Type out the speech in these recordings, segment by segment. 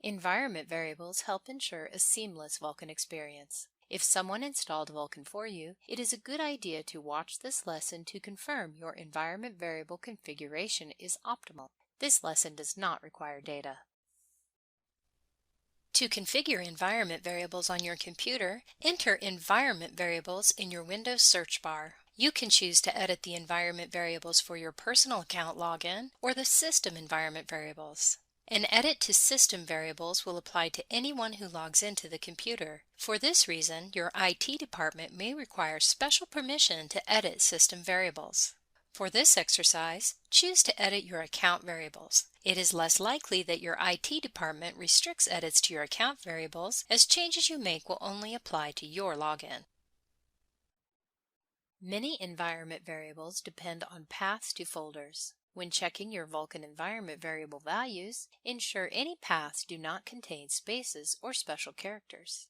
Environment variables help ensure a seamless Vulcan experience. If someone installed Vulcan for you, it is a good idea to watch this lesson to confirm your environment variable configuration is optimal. This lesson does not require data. To configure environment variables on your computer, enter Environment Variables in your Windows search bar. You can choose to edit the environment variables for your personal account login or the system environment variables. An edit to system variables will apply to anyone who logs into the computer. For this reason, your IT department may require special permission to edit system variables. For this exercise, choose to edit your account variables. It is less likely that your IT department restricts edits to your account variables, as changes you make will only apply to your login. Many environment variables depend on paths to folders. When checking your Vulcan environment variable values, ensure any paths do not contain spaces or special characters.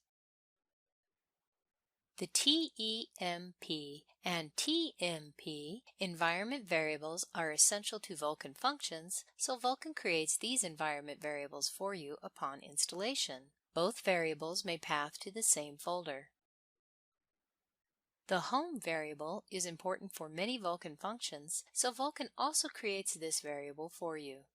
The TEMP and TMP environment variables are essential to Vulcan functions, so Vulcan creates these environment variables for you upon installation. Both variables may path to the same folder. The home variable is important for many Vulcan functions, so Vulcan also creates this variable for you.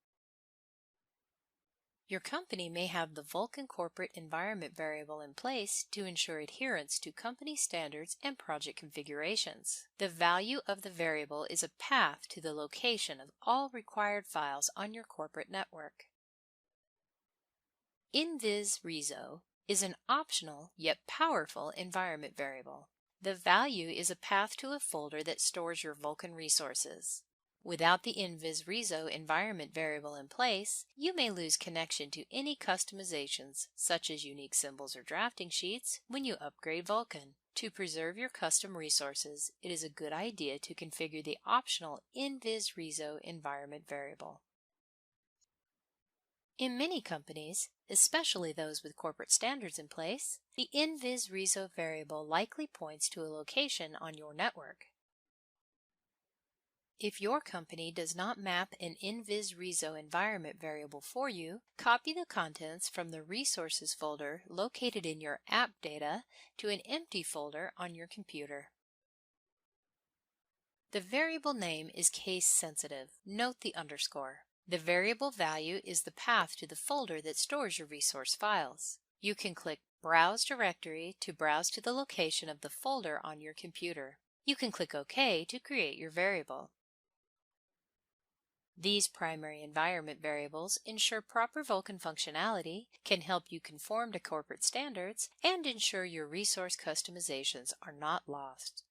Your company may have the Vulcan corporate environment variable in place to ensure adherence to company standards and project configurations. The value of the variable is a path to the location of all required files on your corporate network. InvisReso is an optional yet powerful environment variable. The value is a path to a folder that stores your Vulcan resources. Without the InvisReso environment variable in place, you may lose connection to any customizations, such as unique symbols or drafting sheets, when you upgrade Vulcan. To preserve your custom resources, it is a good idea to configure the optional InvisReso environment variable. In many companies, especially those with corporate standards in place, the InvisReso variable likely points to a location on your network. If your company does not map an InvisReso environment variable for you, copy the contents from the Resources folder located in your App Data to an empty folder on your computer. The variable name is case sensitive. Note the underscore. The variable value is the path to the folder that stores your resource files. You can click Browse Directory to browse to the location of the folder on your computer. You can click OK to create your variable. These primary environment variables ensure proper Vulcan functionality, can help you conform to corporate standards, and ensure your resource customizations are not lost.